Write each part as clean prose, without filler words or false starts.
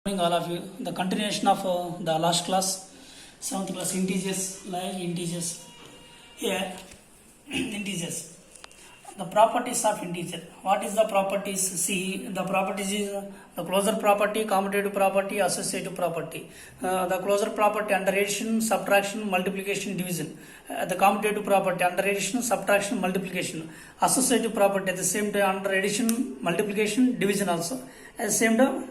Morning all of you. The continuation of the last class, 7th class integers, like integers. Here, integers. The properties of integer. What is the properties? See, the properties is the closure property, commutative property, associative property. The closure property under addition, subtraction, multiplication, division. The commutative property under addition, subtraction, multiplication. Associative property at the same time under addition, multiplication, division also. At the same time,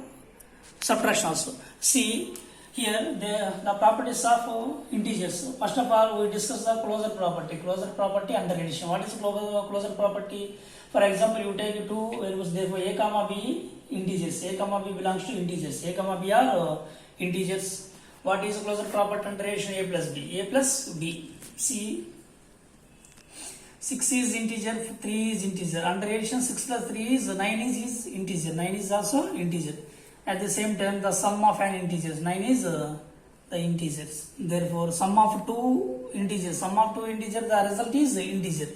subtraction also. See here the properties of integers. First of all, we discuss the closure property under addition. What is closure property? For example, you take two variables, therefore a comma b integers. A comma b belongs to integers. A comma b are integers. What is closure property under addition? A plus b. A plus b. See, 6 is integer, 3 is integer. Under addition, 6 plus 3 is 9 is integer. 9 is also integer. At the same time, the sum of an integers, 9 is the integers. Therefore, sum of two integers, the result is integer.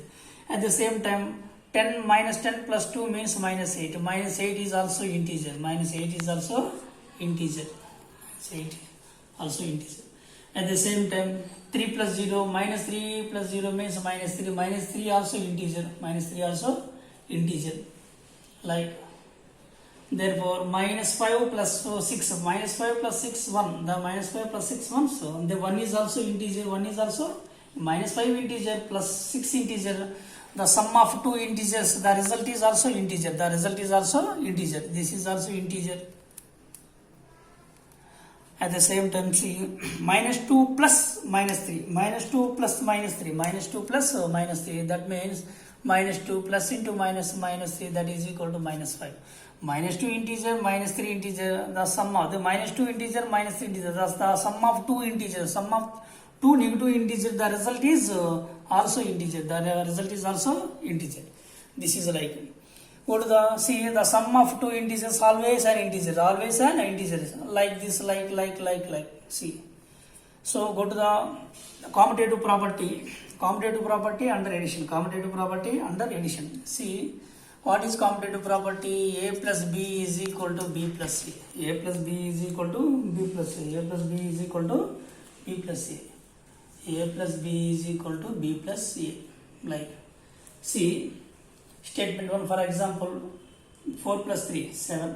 At the same time, 10 minus 10 plus 2 means minus 8. Minus 8 is also integer. Minus 8 is also integer. Minus 8 also integer. At the same time, 3 plus 0, minus 3 plus 0 means minus 3. Minus 3 also integer. Minus 3 also integer. Like, therefore, minus 5 plus 6, minus 5 plus 6, 1. The minus 5 plus 6, 1. So, the 1 is also integer, 1 is also minus 5 integer plus 6 integer. The sum of two integers, the result is also integer. The result is also integer. This is also integer. At the same time, see, minus 2 plus minus 3. Minus 2 plus minus 3. Minus 2 plus minus 3. That means minus 2 plus into minus 3, that is equal to minus 5. Minus 2 integer, minus 3 integer, the sum of the minus 2 integer, minus 3 integer, that's the sum of two integers, sum of two negative integers, the result is also integer, the result is also integer. This is like, go to the, see, the sum of two integers always an integer, like this, like, see. So, go to the commutative property under addition, see. What is commutative property? A plus b is equal to b plus c. A plus b is equal to b plus c. A plus b is equal to b plus c. A plus b is equal to b plus c. Like, see, statement 1, for example, 4 plus 3, 7.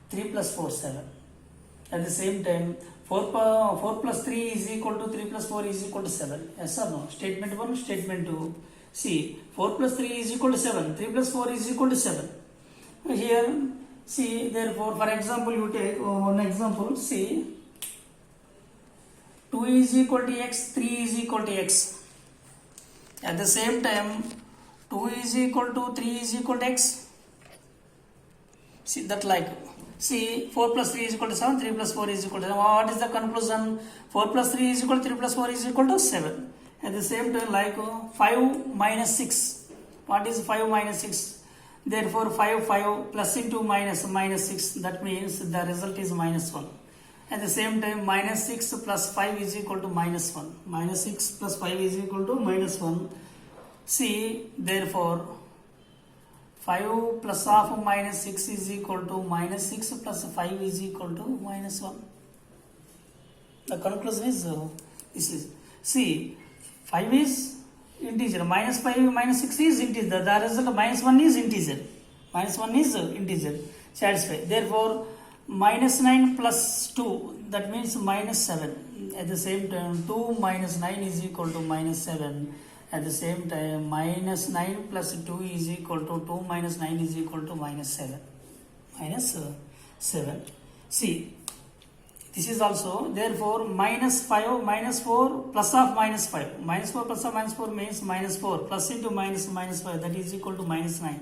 3 plus 4, 7. At the same time, 4 plus 3 is equal to 3 plus 4 is equal to 7. Yes or no? Statement 1, statement 2. See, 4 plus 3 is equal to 7. 3 plus 4 is equal to 7. Here, see, therefore, for example, you take one example. See, 2 is equal to x, 3 is equal to x. At the same time, 2 is equal to 3 is equal to x. See, that like, see, 4 plus 3 is equal to 7, 3 plus 4 is equal to 7. What is the conclusion? 4 plus 3 is equal to 3 plus 4 is equal to 7. At the same time, like 5 minus 6. What is 5 minus 6? Therefore, 5 plus into minus 6. That means the result is minus 1. At the same time, minus 6 plus 5 is equal to minus 1. Minus 6 plus 5 is equal to minus 1. See, therefore, 5 plus half minus 6 is equal to minus 6 plus 5 is equal to minus 1. The conclusion is this is, see, 5 is integer, minus 5 minus 6 is integer, the result minus 1 is integer, satisfied. Therefore, minus 9 plus 2, that means minus 7. At the same time, 2 minus 9 is equal to minus 7. At the same time, minus 9 plus 2 is equal to 2 minus 9 is equal to minus 7. Minus 7. See, this is also, therefore, minus 5, minus 4, plus of minus 5. Minus 4 plus of minus 4 means minus 4. Plus into minus 5, that is equal to minus 9.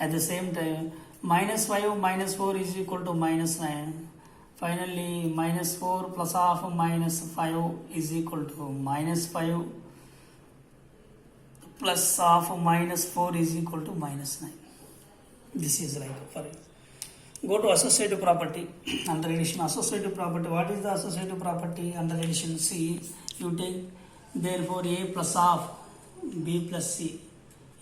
At the same time, minus 5 minus 4 is equal to minus 9. Finally, minus 4 plus of minus 5 is equal to minus 5. Plus of minus 4 is equal to minus 9. This is like, for example. Go to associative property under addition. Associative property. What is the associative property under addition? See, you take, therefore, a plus of b plus c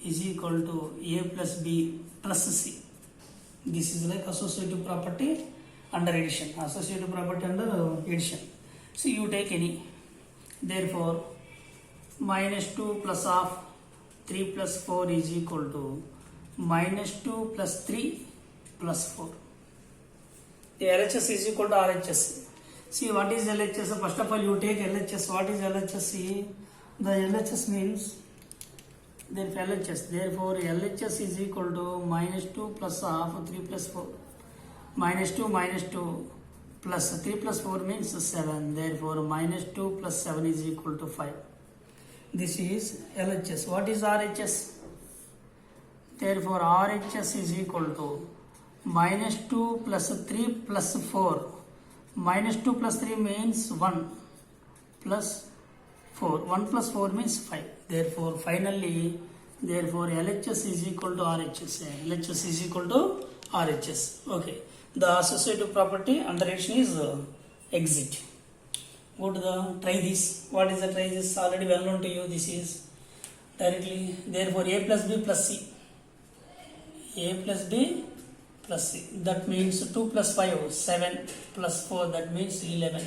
is equal to a plus b plus c. This is like associative property under addition. Associative property under addition. So you take any. Therefore, minus 2 plus of 3 plus 4 is equal to minus 2 plus 3 plus 4. The LHS is equal to RHS. See what is LHS? First of all, you take LHS. What is LHS? See, the LHS means therefore LHS is equal to minus 2 plus half 3 plus 4. Minus 2 plus 3 plus 4 means 7. Therefore minus 2 plus 7 is equal to 5. This is LHS. What is RHS? Therefore RHS is equal to minus 2 plus 3 plus 4. Minus 2 plus 3 means 1 plus 4. 1 plus 4 means 5. Therefore LHS is equal to RHS. LHS is equal to RHS. Okay. The associative property under addition is exit. Go to the try this. What is the try this? Already well known to you. This is directly. Therefore A plus B plus C. A plus B plus C. That means 2 plus 5, 7 plus 4. That means 11.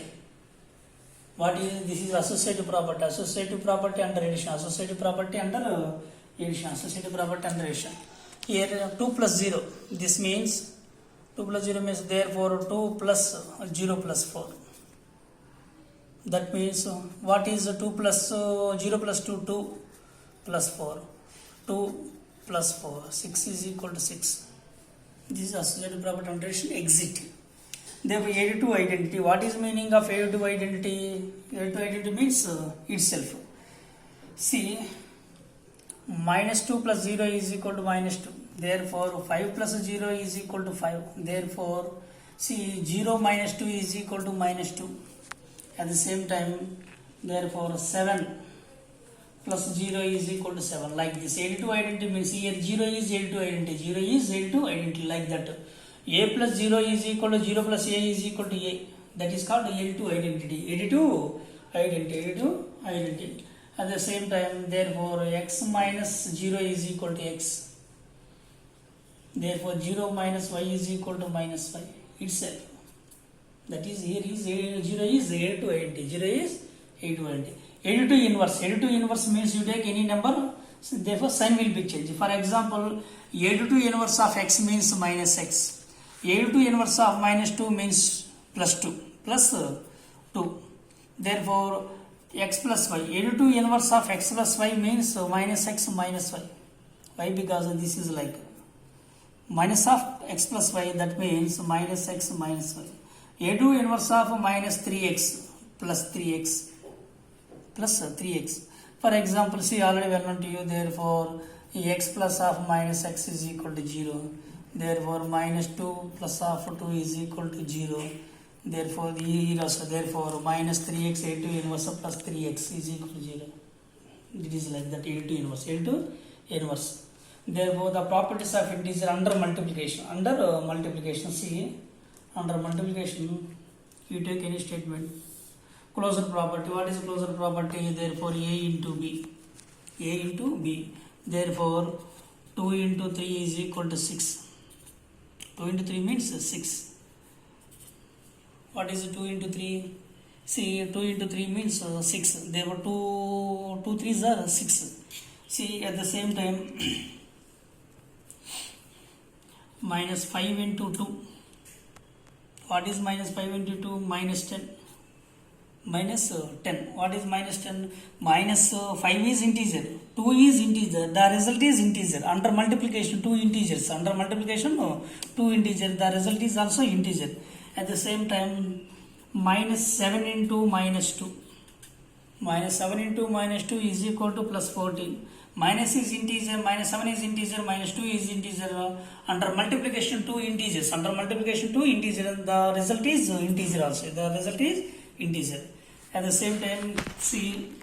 What is this? Is associative property. Associative property under addition. Associative property under addition. Associative property under addition. Here 2 plus 0. This means 2 plus 0 means therefore 2 plus 0 plus 4. That means what is 2 plus 0 plus 2? 2 plus 4. 2 plus 4. 6 is equal to 6. This is associative property under addition. Exit. Therefore additive identity. What is meaning of additive identity? Additive identity means itself. See, minus 2 plus 0 is equal to minus 2. Therefore 5 plus 0 is equal to 5. Therefore see, 0 minus 2 is equal to minus 2. At the same time, therefore 7 plus 0 is equal to 7. Like this. Additive identity means here 0 is additive identity. 0 is additive identity, like that. A plus 0 is equal to 0 plus A is equal to A. That is called additive identity. Additive identity. At the same time, therefore x minus 0 is equal to x. Therefore 0 minus y is equal to minus y itself. That is, here is 0 is additive identity. 0 is additive identity. Additive inverse. Additive inverse means you take any number, so therefore sign will be changed. For example, additive inverse of x means minus x. Additive inverse of minus 2 means plus 2. Plus 2. Therefore x plus y. Additive inverse of x plus y means minus x minus y. Why? Because this is like minus of x plus y, that means minus x minus y. Additive inverse of minus 3x plus 3x plus 3x. For example, see, already well known to you. Therefore x plus of minus x is equal to 0. Therefore minus 2 plus of 2 is equal to 0. Therefore here also, therefore minus 3x additive inverse plus 3x is equal to 0. It is like that. Additive inverse. Additive inverse. Therefore the properties of integer under multiplication. Under multiplication, see, under multiplication you take any statement. Closure property. What is closure property? Therefore A into B. A into B. Therefore 2 into 3 is equal to 6. 2 into 3 means 6. What is 2 into 3? See, 2 into 3 means 6. Therefore 2 3s are 6. See, at the same time minus 5 into 2. What is minus 5 into 2? Minus 10. Minus 10. What is minus 10? Minus 5 is integer. 2 is integer. The result is integer. Under multiplication, 2 integers. Under multiplication, 2 integer. The result is also integer. At the same time, minus 7 into minus 2. Minus 7 into minus 2 is equal to plus 14. Minus is integer, minus 7 is integer, minus 2 is integer. Under multiplication, 2 integers. Under multiplication, 2 integer. The result is integer also. The result is integer. At the same time, see,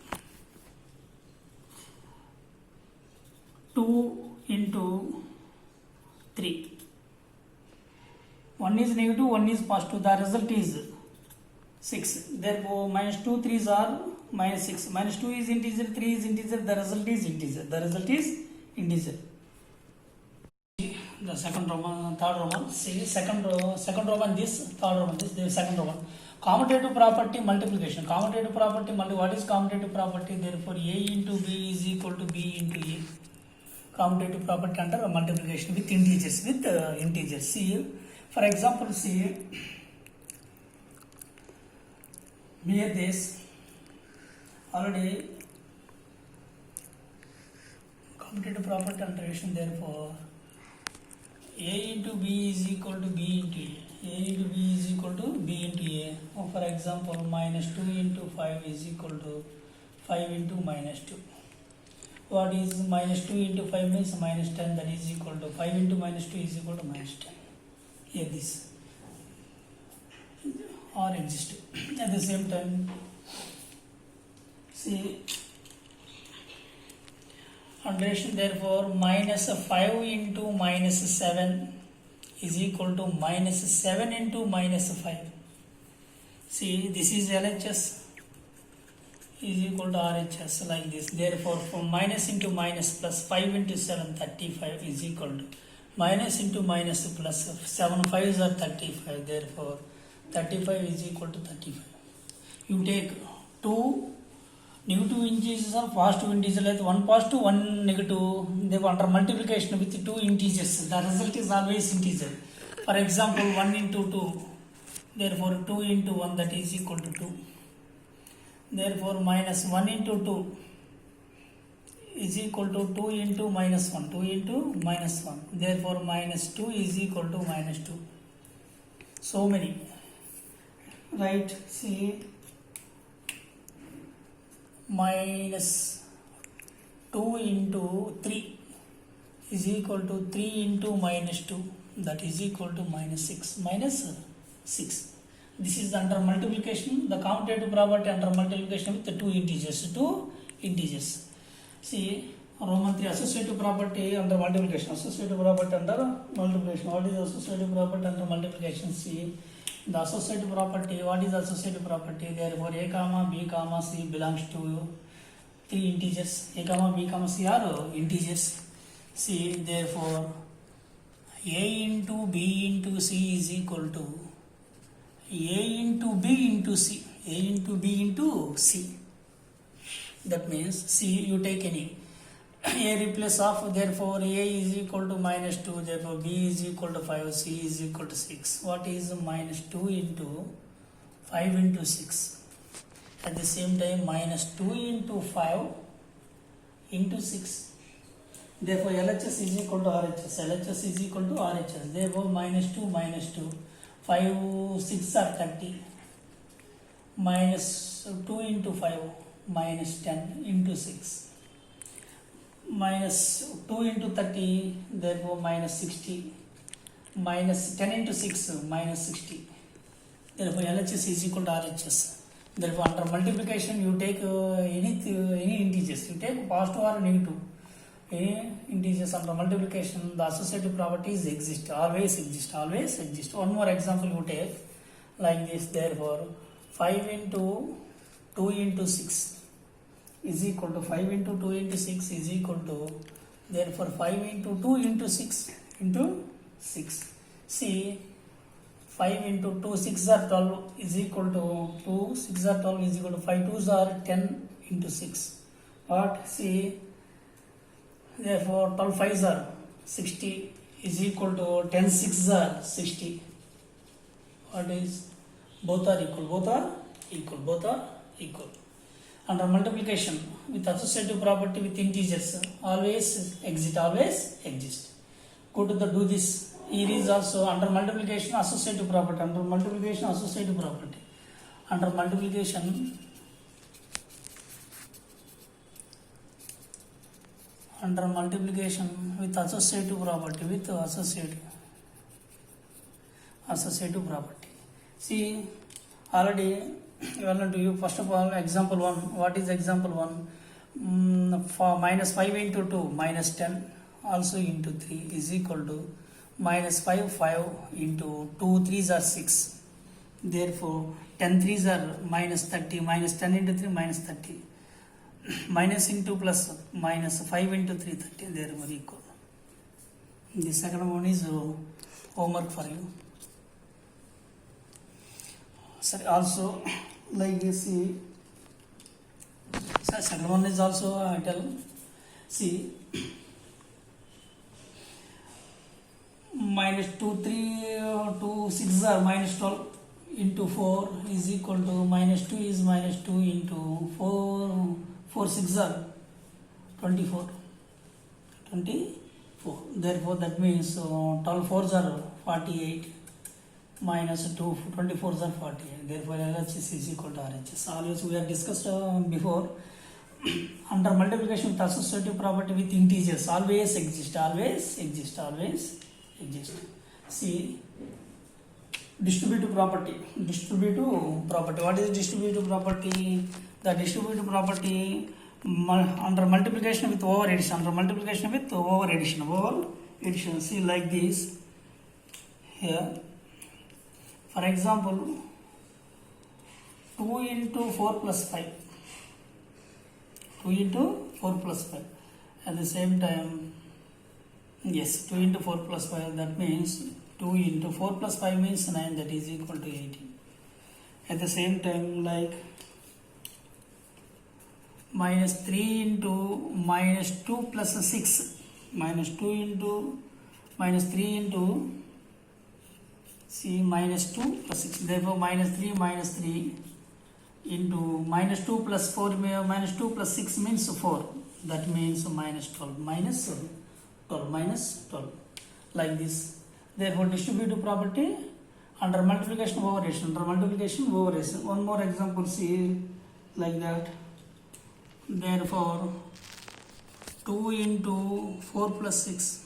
2 into 3. One is negative, one is positive. The result is 6. Therefore, minus 2 3s are minus 6. Minus 2 is integer, 3 is integer. The result is integer. The result is integer. the second Roman, third Roman. See, second Roman this, third Roman this, the second Roman. Commutative property multiplication. Commutative property what is commutative property? Therefore, A into B is equal to B into A. Commutative property under multiplication with integers. See, for example, see here this already commutative property under relation. Therefore, A into B is equal to B into A. A into B is equal to B into A. Or for example, minus 2 into 5 is equal to 5 into minus 2. What is minus 2 into 5 means minus 10, that is equal to 5 into minus 2 is equal to minus 10. Here this or exist. At the same time, see relation. Therefore, minus 5 into minus 7 is equal to minus 7 into minus 5. See, this is LHS is equal to RHS like this. Therefore, from minus into minus plus 5 into 7, 35 is equal to minus into minus plus 7 5s are 35. Therefore, 35 is equal to 35. You take two negative integers or positive integers, like one positive, one negative. They under multiplication with two integers. The result is always integer. For example, 1 into 2. Therefore, 2 into 1, that is equal to 2. Therefore, minus 1 into 2 is equal to 2 into minus 1. 2 into minus 1. Therefore, minus 2 is equal to minus 2. So many. Right? See, minus 2 into 3 is equal to 3 into minus 2, that is equal to minus 6. Minus 6. This is under multiplication, the commutative property under multiplication with the two integers. See, Roman 3 associative property under multiplication. Associative property under multiplication. What is associative property under multiplication? See, the associative property. What is associative property? Therefore, A comma B comma C belongs to three integers. A comma B comma C are integers. See, therefore, A into B into C is equal to A into B into C. A into B into C. That means C, you take any. A replace of, therefore A is equal to minus 2, therefore B is equal to 5, C is equal to 6. What is minus 2 into 5 into 6? At the same time, minus 2 into 5 into 6. Therefore LHS is equal to RHS. LHS is equal to RHS. Therefore minus 2, 5, 6 are 30. Minus 2 into 5, minus 10 into 6. Minus 2 into 30, therefore minus 60. Minus 10 into 6, minus 60. Therefore LHS is equal to RHS. Therefore under multiplication you take any integers. You take positive or negative. Any integers under multiplication, the associative properties exist. Always exist. One more example you take like this. Therefore 5 into 2 into 6 is equal to 5 into 2 into 6 is equal to, therefore 5 into 2 into 6 into 6. See, 5 into 2, 6 are 12 is equal to 2, 6 are 12 is equal to 5 2s are 10 into 6. What? See, therefore 12 5s are 60 is equal to 10 6s are 60. What is? Both are equal. Under multiplication with associative property with integers, always exist. Go to the do this. Here is also under multiplication associative property. Under multiplication with associative property. See, already I want to you first of all example 1. What is example 1? For minus 5 into 2 minus 10 also into 3 is equal to minus 5 into 2 3s are 6. Therefore 10 3s are minus 30. Minus 10 into 3 minus 30. Minus into plus minus 5 into 3 30. Therefore equal. The second one is homework for you. Sorry, also like you see, so second one is also I tell. See, minus 2, 3, 2, 6 are minus 12 into 4 is equal to minus 2 is minus 2 into 4, 4 6 are 24. 24. Therefore, that means 12 4s are 48 minus 2 24s are 48. Therefore, LHS is equal to RHS. Always we have discussed before. Under multiplication with associative property with integers always exist. See, distributive property. What is distributive property? The distributive property under multiplication with over addition. See, like this. Here, for example, 2 into 4 plus 5. 2 into 4 plus 5. At the same time, yes, 2 into 4 plus 5, that means 2 into 4 plus 5 means 9, that is equal to 18. At the same time, like minus 3 into minus 2 plus 6, minus 2 into minus 3 into, see, minus 2 plus 6, therefore minus 3 into minus 2 plus 4, minus 2 plus 6 means 4, that means minus 12, minus 12, like this. Therefore, distributive property under multiplication over addition. One more example, see, like that. Therefore, 2 into 4 plus 6.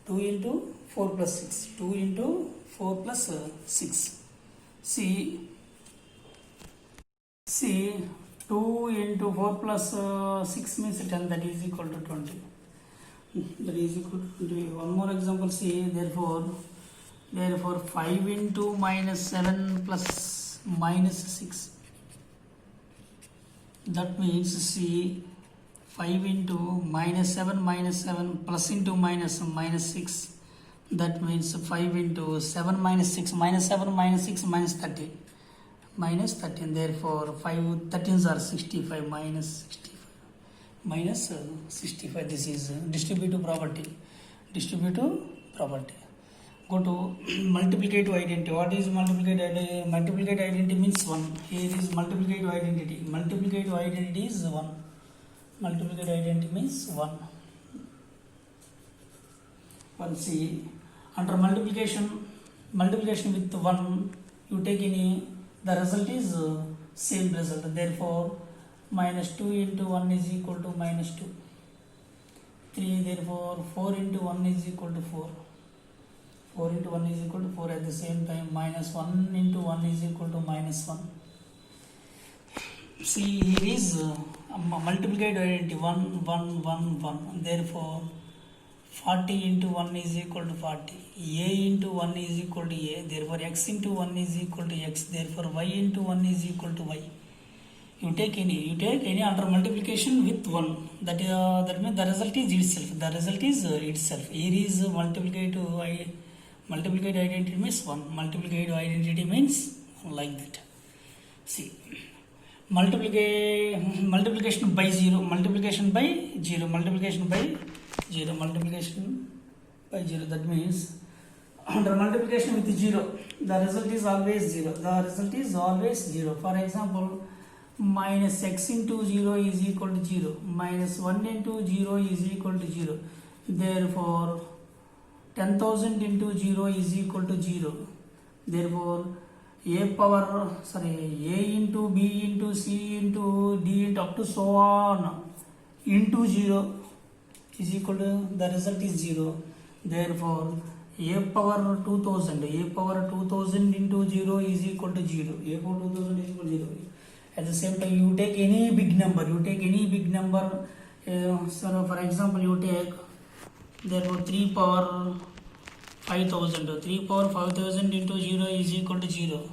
2 into 4 plus 6. 2 into 4 plus 6. See, 2 into 4 plus 6 means 10, that is equal to 20. One more example, see, therefore 5 into minus 7 plus minus 6. That means, see, 5 into minus 7 plus into minus 6. That means 5 into 7 minus 6, minus 7 minus 6 minus 30. Minus 13, therefore 5 13s are 65 minus 65. This is distributive property. Go to multiplicative identity. What is multiplicative identity? Multiplicative identity means 1. Here is multiplicative identity. Multiplicative identity is 1. Multiplicative identity means 1. Well, see, under multiplication with 1, you take any, the result is same result. Therefore, minus 2 into 1 is equal to minus 2. 3, therefore 4 into 1 is equal to 4. 4 into 1 is equal to 4. At the same time, minus 1 into 1 is equal to minus 1. See, here is multiplicative identity 1, 1, 1, 1. Therefore, 40 into 1 is equal to 40. A into 1 is equal to A. Therefore, x into 1 is equal to x. Therefore, y into 1 is equal to y. You take any under multiplication with 1. That means the result is itself. Here is multiplicative identity means 1. Multiplicative identity means like that. See, multiplication by 0. That means under multiplication with 0, the result is always 0. For example, minus x into 0 is equal to 0. Minus 1 into 0 is equal to 0. Therefore, 10,000 into 0 is equal to 0. Therefore, a into b into c into d into up to so on into 0 is equal to, the result is 0. Therefore, a power 2000 into 0 is equal to 0. A power 2000 is equal to 0. At the same time, you take any big number. So, for example, you take, therefore 3 power 5000. 3 power 5000 into 0 is equal to 0.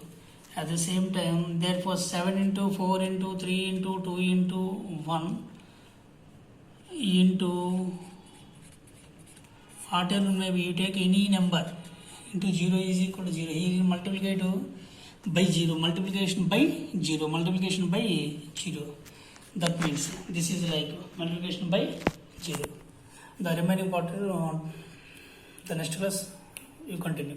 At the same time, therefore 7 into 4 into 3 into 2 into 1 into odd maybe you take any number into 0 is equal to 0. Here you multiply to by 0, multiplication by 0, multiplication by 0. That means this is like multiplication by 0. The remaining part, the next class you continue.